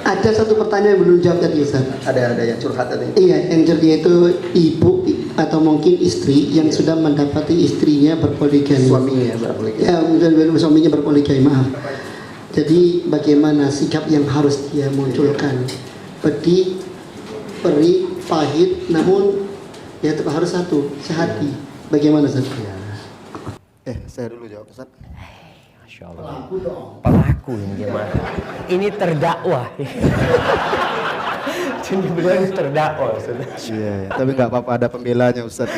Ada satu pertanyaan yang belum jawab tadi, Ustaz. Ada yang curhat tadi. Iya, yang curhat itu ibu atau mungkin istri yang sudah mendapati istrinya berpoligami. Suaminya berpoligami. Ya, mungkin suaminya berpoligami, maaf. Jadi bagaimana sikap yang harus dia munculkan? Pedih, perih, pahit, namun ya tetap harus satu, sehati. Bagaimana, Ustaz? Saya dulu jawab, Ustaz. Masya Allah. Pelaku yang gimana? Ini terdakwa. Jadi benar terdakwa, Ustaz. Iya, tapi nggak apa-apa, ada pembelanya, Ustaz.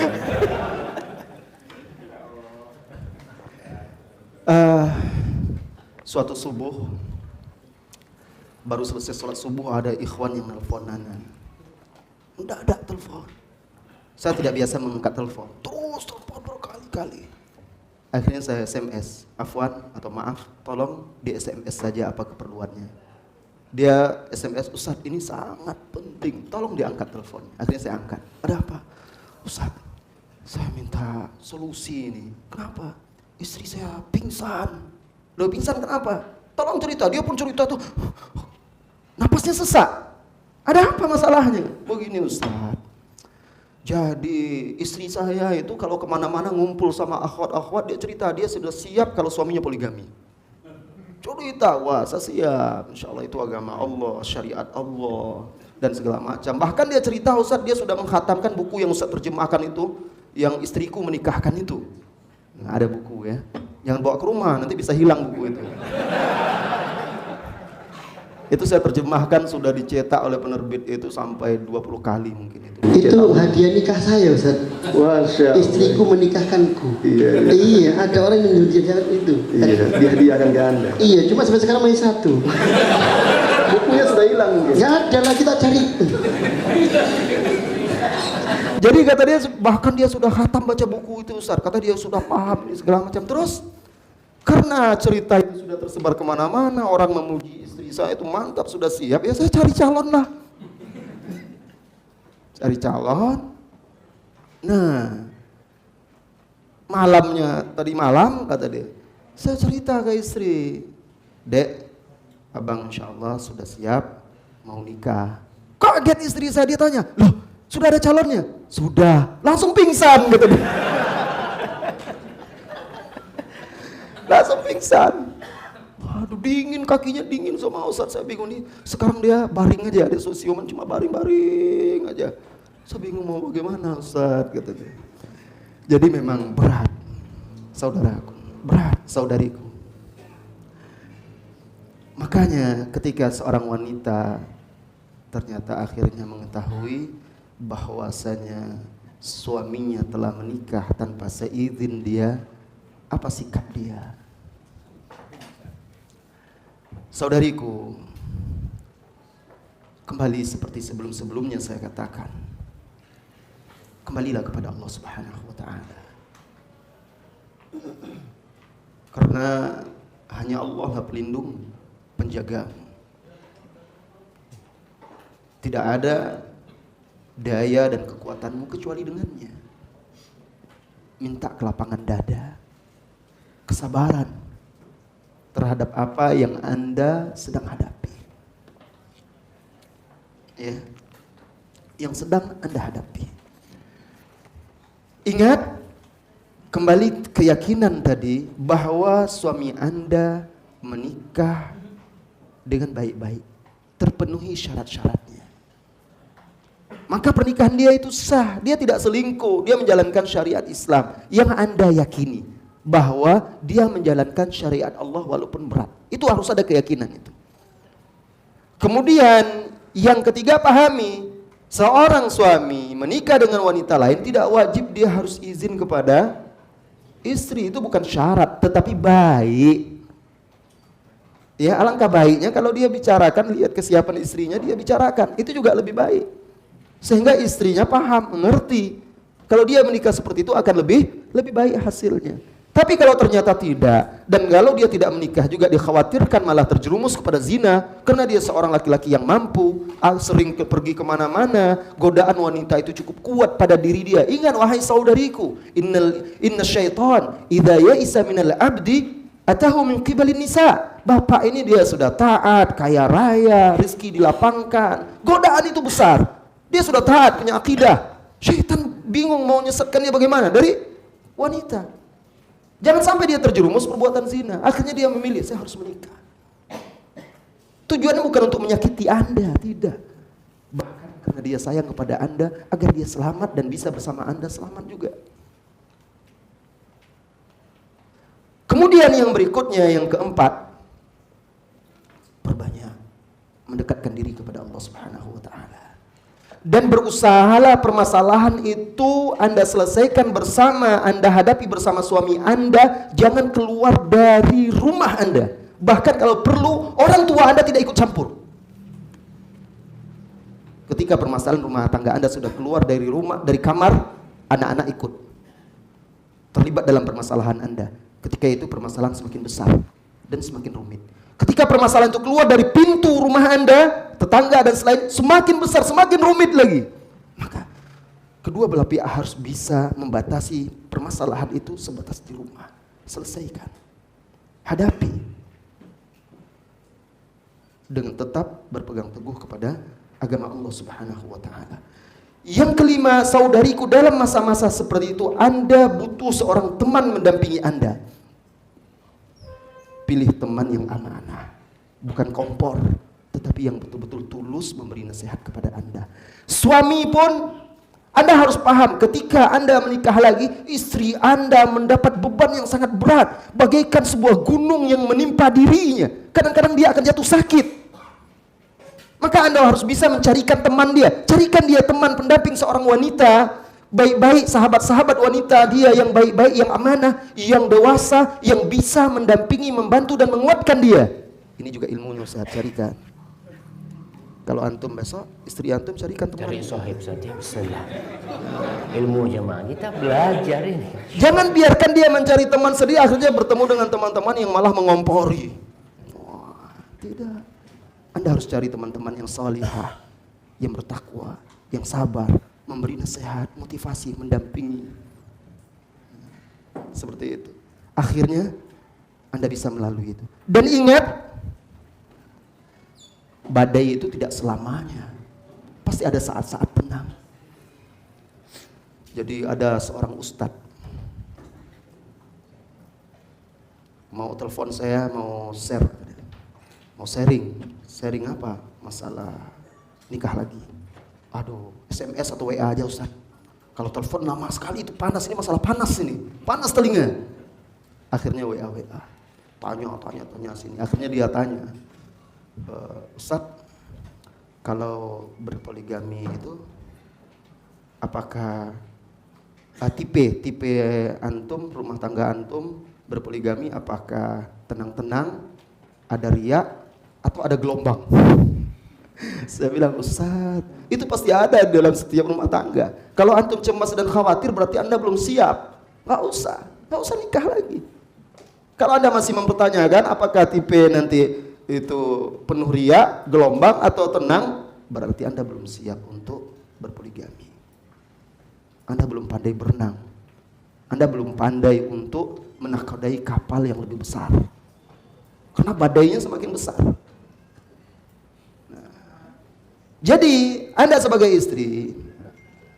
Suatu subuh, baru selesai sholat subuh, ada ikhwan yang nelfonan. Mendadak telepon. Saya tidak biasa mengangkat telepon. Terus telepon berkali-kali. Akhirnya saya SMS, Afwan atau maaf, tolong di SMS saja apa keperluannya. Dia SMS, Ustaz ini sangat penting, tolong diangkat teleponnya. Akhirnya saya angkat. Ada apa? Ustaz, saya minta solusi ini. Kenapa? Istri saya pingsan. Loh, pingsan kenapa? Tolong cerita. Dia pun cerita tuh, napasnya sesak. Ada apa masalahnya? Begini Ustaz, jadi istri saya itu kalau kemana-mana ngumpul sama akhwat-akhwat, dia cerita dia sudah siap kalau suaminya poligami. Cerita, wah saya siap, insya Allah itu agama Allah, syariat Allah dan segala macam. Bahkan dia cerita, Ustaz dia sudah menghatamkan buku yang Ustaz terjemahkan itu, yang istriku menikahkan itu. Nah, ada buku ya, jangan bawa ke rumah nanti bisa hilang buku itu. Itu saya terjemahkan, sudah dicetak oleh penerbit itu sampai 20 kali mungkin itu. Itu hadiah nikah saya, Ustaz. Istriku menikahkanku. Iya, ada orang yang menjadikan itu. Iya, dihadiahkan ke Anda. Iya, cuma sampai sekarang masih satu. Bukunya sudah hilang mungkin. Nggak ada lah, kita cari. Jadi kata dia, bahkan dia sudah khatam baca buku itu, Ustaz. Kata dia sudah paham segala macam. Terus karena cerita itu sudah tersebar kemana-mana, orang memuji istri saya itu mantap, sudah siap, ya saya cari calon lah. Cari calon. Nah, malamnya, tadi malam kata dia, saya cerita ke istri, Dek, abang insya Allah sudah siap mau nikah. Kaget istri saya, dia tanya, loh sudah ada calonnya? Sudah, langsung pingsan gitu dia. Langsung pingsan. Waduh, dingin, kakinya dingin sama Ustaz. Saya bingung nih. Sekarang dia baring aja, dia sosioman cuma baring-baring aja. Saya bingung mau bagaimana Ustaz, kata dia. Jadi memang berat, saudaraku, berat saudariku. Makanya ketika seorang wanita ternyata akhirnya mengetahui bahwasanya suaminya telah menikah tanpa seizin dia, apa sikap dia? Saudariku, kembali seperti sebelum-sebelumnya saya katakan, kembalilah kepada Allah Subhanahu wa Ta'ala. Karena hanya Allah lah pelindung, penjaga. Tidak ada daya dan kekuatanmu kecuali dengannya. Minta kelapangan dada, kesabaran terhadap apa yang Anda sedang hadapi. Ya, yang sedang Anda hadapi. Ingat, kembali keyakinan tadi bahwa suami Anda menikah dengan baik-baik, terpenuhi syarat-syaratnya. Maka pernikahan dia itu sah, dia tidak selingkuh, dia menjalankan syariat Islam yang Anda yakini bahwa dia menjalankan syariat Allah walaupun berat. Itu harus ada keyakinan itu. Kemudian yang ketiga, pahami, seorang suami menikah dengan wanita lain tidak wajib dia harus izin kepada istri. Itu bukan syarat, tetapi baik. Ya, alangkah baiknya kalau dia bicarakan, lihat kesiapan istrinya, dia bicarakan. Itu juga lebih baik. Sehingga istrinya paham, mengerti. Kalau dia menikah seperti itu akan lebih baik hasilnya. Tapi kalau ternyata tidak, dan kalau dia tidak menikah juga dikhawatirkan malah terjerumus kepada zina, karena dia seorang laki-laki yang mampu, sering pergi kemana-mana, godaan wanita itu cukup kuat pada diri dia. Ingat wahai saudariku, inna syaitan idza ya'isa minal abdi Atahu min qibalin nisa. Bapak ini dia sudah taat, kaya raya, rezeki dilapangkan. Godaan itu besar. Dia sudah taat, punya akidah. Syaitan bingung mau nyesatkan dia bagaimana? Dari wanita. Jangan sampai dia terjerumus perbuatan zina. Akhirnya dia memilih, saya harus menikah. Tujuannya bukan untuk menyakiti Anda, tidak. Bahkan karena dia sayang kepada Anda, agar dia selamat dan bisa bersama Anda selamat juga. Kemudian yang berikutnya, yang keempat, perbanyak mendekatkan diri kepada Allah Subhanahu wa taala. Dan berusahalah permasalahan itu Anda selesaikan bersama, Anda hadapi bersama suami Anda, jangan keluar dari rumah Anda. Bahkan kalau perlu, orang tua Anda tidak ikut campur. Ketika permasalahan rumah tangga Anda sudah keluar dari rumah, dari kamar, anak-anak ikut terlibat dalam permasalahan Anda. Ketika itu permasalahan semakin besar dan semakin rumit. Ketika permasalahan itu keluar dari pintu rumah Anda, tetangga dan selain, semakin besar, semakin rumit lagi. Maka kedua belah pihak harus bisa membatasi permasalahan itu sebatas di rumah. Selesaikan. Hadapi. Dengan tetap berpegang teguh kepada agama Allah Subhanahu wa taala. Yang kelima, saudariku, dalam masa-masa seperti itu Anda butuh seorang teman mendampingi Anda. Pilih teman yang amanah, bukan kompor, tetapi yang betul-betul tulus memberi nasihat kepada Anda. Suami pun Anda harus paham, ketika Anda menikah lagi, istri Anda mendapat beban yang sangat berat, bagaikan sebuah gunung yang menimpa dirinya. Kadang-kadang dia akan jatuh sakit. Maka Anda harus bisa mencarikan teman dia. Carikan dia teman pendamping seorang wanita baik-baik, sahabat-sahabat wanita dia yang baik-baik, yang amanah, yang dewasa, yang bisa mendampingi, membantu dan menguatkan dia. Ini juga ilmunya Ustaz, carikan. Kalau antum besok, istri antum carikan teman. Cari sahib saja, bismillah. Ilmu jemaah kita belajar ini. Jangan biarkan dia mencari teman sedih, akhirnya bertemu dengan teman-teman yang malah mengompori. Wah, tidak. Anda harus cari teman-teman yang salihah, yang bertakwa, yang sabar, memberi nasihat, motivasi, mendampingi. Seperti itu. Akhirnya Anda bisa melalui itu. Dan ingat, badai itu tidak selamanya. Pasti ada saat-saat tenang. Jadi ada seorang ustadz mau telepon saya, mau share, mau sharing apa? Masalah nikah lagi. Aduh, SMS atau WA aja Ustaz. Kalau telepon lama sekali itu panas, ini masalah panas ini. Panas telinga. Akhirnya WA. Tanya sini. Akhirnya dia tanya, Ustaz, kalau berpoligami itu apakah tipe antum, rumah tangga antum berpoligami apakah tenang-tenang, ada riak atau ada gelombang? Saya bilang, Ustaz, itu pasti ada dalam setiap rumah tangga. Kalau antum cemas dan khawatir berarti Anda belum siap. Nggak usah nikah lagi. Kalau Anda masih mempertanyakan apakah tipe nanti itu penuh riak, gelombang atau tenang, berarti Anda belum siap untuk berpoligami. Anda belum pandai berenang. Anda belum pandai untuk menakodai kapal yang lebih besar. Karena badainya semakin besar. Jadi Anda sebagai istri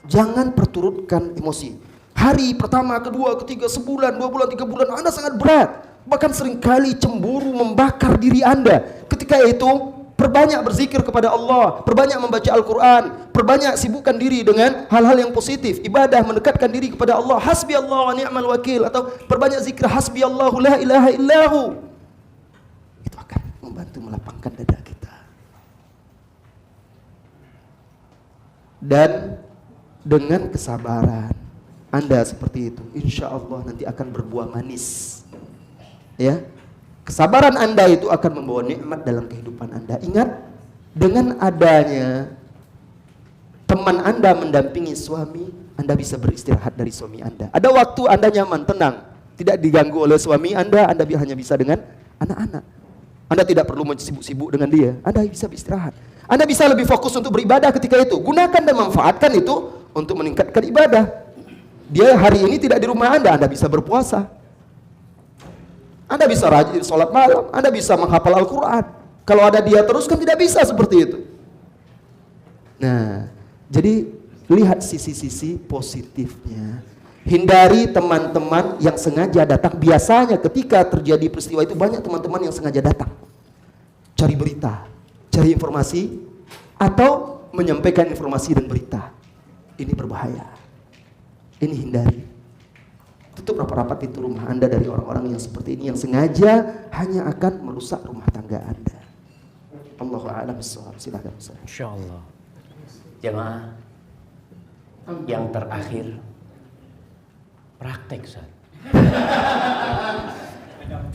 jangan perturutkan emosi. Hari pertama, kedua, ketiga, sebulan, 2 bulan, 3 bulan Anda sangat berat. Bahkan seringkali cemburu membakar diri Anda. Ketika itu perbanyak berzikir kepada Allah, perbanyak membaca Al-Quran, perbanyak sibukkan diri dengan hal-hal yang positif, ibadah, mendekatkan diri kepada Allah. Hasbi Allah wa ni'mal wakil, atau perbanyak zikir hasbi Allahu la ilaha illahu. Itu akan membantu melapangkan dada kita. Dan dengan kesabaran Anda seperti itu, insya Allah nanti akan berbuah manis. Ya, kesabaran Anda itu akan membawa nikmat dalam kehidupan Anda. Ingat, dengan adanya teman Anda mendampingi suami, Anda bisa beristirahat dari suami Anda. Ada waktu Anda nyaman, tenang, tidak diganggu oleh suami Anda hanya bisa dengan anak-anak. Anda tidak perlu sibuk-sibuk dengan dia. Anda bisa beristirahat. Anda bisa lebih fokus untuk beribadah ketika itu. Gunakan dan manfaatkan itu untuk meningkatkan ibadah. Dia hari ini tidak di rumah Anda bisa berpuasa. Anda bisa rajin sholat malam, Anda bisa menghafal Al-Quran. Kalau ada dia terus kan tidak bisa seperti itu. Nah, jadi lihat sisi-sisi positifnya. Hindari teman-teman yang sengaja datang. Biasanya ketika terjadi peristiwa itu banyak teman-teman yang sengaja datang, cari berita, cari informasi, atau menyampaikan informasi dan berita. Ini berbahaya. Ini hindari. Tutup rapat-rapat pintu rumah Anda dari orang-orang yang seperti ini, yang sengaja hanya akan merusak rumah tangga Anda. Allahu a'lam bishawab. Silakan Ustaz. Insyaallah. Jemaah yang terakhir, praktek, Ustaz.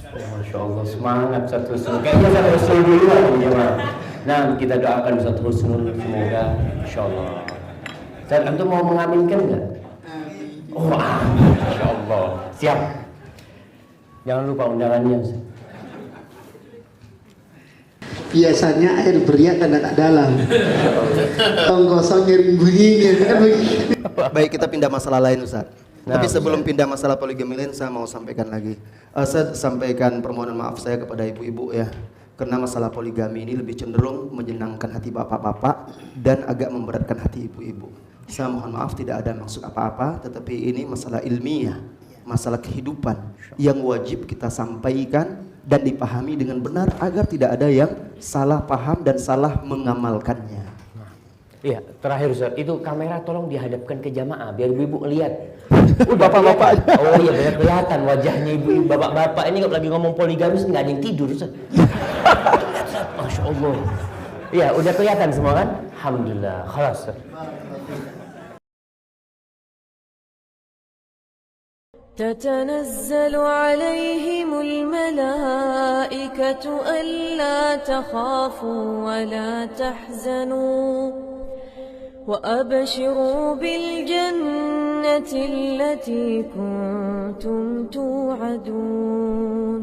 Masya Allah, semangat satu husnul. Kayaknya satu husnul dulu ya, jemaah. Nah, kita doakan satu husnul, semoga Insya Allah. Ustaz, antum mau mengaminkan nggak? Oh, Masya Allah. Siap. Jangan lupa undangannya, Ustaz. Biasanya air beriak kan agak dalam. Tong kosong miring bunyinya kan begitu. Baik, kita pindah masalah lain Ustaz. Nah, Tapi sebelum pindah masalah poligami lain, saya mau sampaikan lagi. Saya sampaikan permohonan maaf saya kepada ibu-ibu ya. Karena masalah poligami ini lebih cenderung menyenangkan hati bapak-bapak dan agak memberatkan hati ibu-ibu. Saya mohon maaf, tidak ada maksud apa-apa, tetapi ini masalah ilmiah, masalah kehidupan yang wajib kita sampaikan dan dipahami dengan benar agar tidak ada yang salah paham dan salah mengamalkannya. Iya, terakhir Ustaz, itu kamera tolong dihadapkan ke jamaah biar ibu-ibu lihat. Bapak-bapak. Oh iya, biar kelihatan wajahnya ibu-ibu, bapak-bapak ini kalau lagi ngomong poligamis nggak ada yang tidur, Ustaz. Masya Allah. Iya, udah kelihatan semua kan? Alhamdulillah. Khalas, Ustaz. تتنزل عليهم الملائكة ألا تخافوا ولا تحزنوا وأبشروا بالجنة التي كنتم توعدون